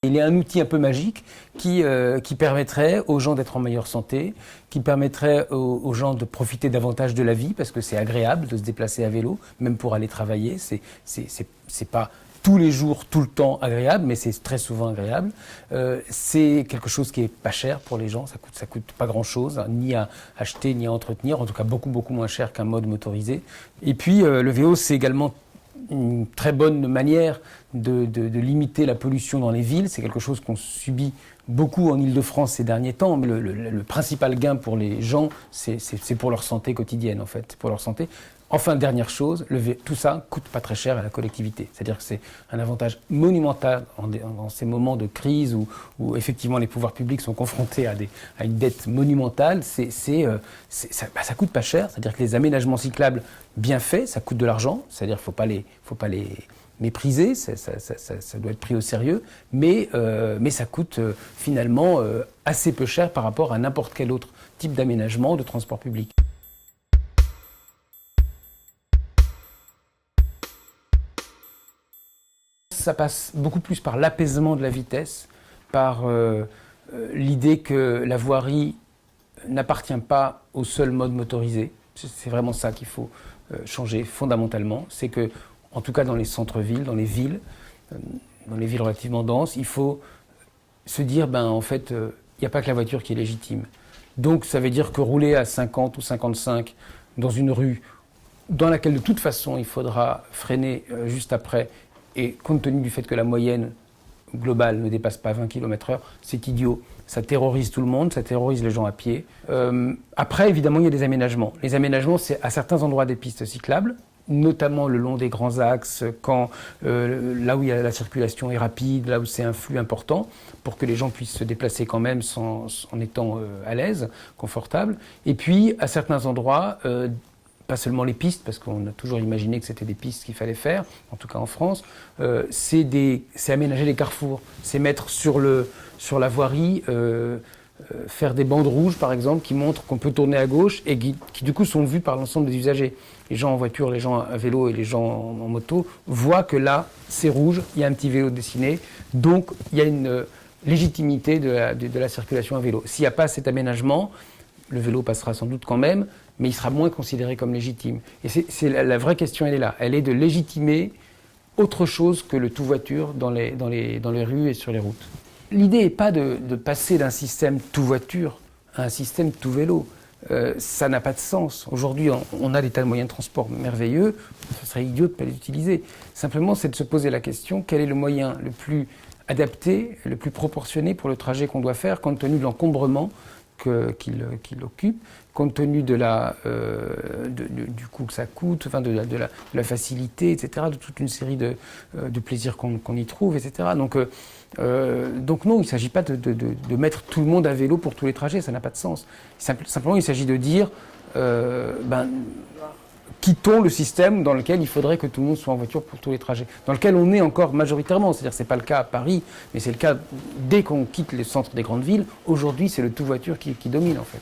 Il est un outil un peu magique qui permettrait aux gens d'être en meilleure santé, qui permettrait aux gens de profiter davantage de la vie, parce que c'est agréable de se déplacer à vélo, même pour aller travailler. C'est pas tous les jours, tout le temps agréable, mais c'est très souvent agréable. C'est quelque chose qui est pas cher pour les gens, ça coûte pas grand-chose, hein, ni à acheter, ni à entretenir, en tout cas beaucoup moins cher qu'un mode motorisé. Et puis le vélo, c'est également une très bonne manière de limiter la pollution dans les villes. C'est quelque chose qu'on subit beaucoup en Île-de-France ces derniers temps. Mais le principal gain pour les gens, c'est pour leur santé quotidienne, en fait. Pour leur santé. Enfin, dernière chose, tout ça coûte pas très cher à la collectivité. C'est-à-dire que c'est un avantage monumental dans ces moments de crise où effectivement les pouvoirs publics sont confrontés à une dette monumentale. Ça coûte pas cher. C'est-à-dire que les aménagements cyclables bien faits, ça coûte de l'argent. C'est-à-dire qu'il faut pas les mépriser. Ça doit être pris au sérieux. Mais ça coûte finalement assez peu cher par rapport à n'importe quel autre type d'aménagement de transport public. Ça passe beaucoup plus par l'apaisement de la vitesse, par l'idée que la voirie n'appartient pas au seul mode motorisé. C'est vraiment ça qu'il faut changer fondamentalement. C'est que, en tout cas dans les centres-villes, dans les villes relativement denses, il faut se dire, en fait, il n'y a pas que la voiture qui est légitime. Donc ça veut dire que rouler à 50 ou 55 dans une rue dans laquelle de toute façon il faudra freiner juste après, et compte tenu du fait que la moyenne globale ne dépasse pas 20 km/h, c'est idiot. Ça terrorise tout le monde, ça terrorise les gens à pied. Après, évidemment, il y a des aménagements. Les aménagements, c'est à certains endroits des pistes cyclables, notamment le long des grands axes, là où la circulation est rapide, là où c'est un flux important, pour que les gens puissent se déplacer quand même en étant à l'aise, confortable. Et puis, à certains endroits, pas seulement les pistes, parce qu'on a toujours imaginé que c'était des pistes qu'il fallait faire, en tout cas en France, c'est aménager les carrefours, c'est mettre sur la voirie, faire des bandes rouges par exemple, qui montrent qu'on peut tourner à gauche et qui du coup sont vues par l'ensemble des usagers. Les gens en voiture, les gens à vélo et les gens en moto voient que là, c'est rouge, il y a un petit vélo dessiné, donc il y a une légitimité de la circulation à vélo. S'il n'y a pas cet aménagement, le vélo passera sans doute quand même, mais il sera moins considéré comme légitime. Et la vraie question, elle est là. Elle est de légitimer autre chose que le tout-voiture dans les rues et sur les routes. L'idée n'est pas de passer d'un système tout-voiture à un système tout-vélo. Ça n'a pas de sens. Aujourd'hui, on a des tas de moyens de transport merveilleux, ce serait idiot de ne pas les utiliser. Simplement, c'est de se poser la question, quel est le moyen le plus adapté, le plus proportionné pour le trajet qu'on doit faire, compte tenu de l'encombrement qu'il occupe, compte tenu du coût que ça coûte, enfin de la facilité, etc., de toute une série de plaisirs qu'on y trouve, etc. Donc non, il ne s'agit pas de mettre tout le monde à vélo pour tous les trajets, ça n'a pas de sens. Simplement, il s'agit de dire, quittons le système dans lequel il faudrait que tout le monde soit en voiture pour tous les trajets, dans lequel on est encore majoritairement. C'est-à-dire que ce n'est pas le cas à Paris, mais c'est le cas dès qu'on quitte les centres des grandes villes. Aujourd'hui, c'est le tout-voiture qui domine en fait.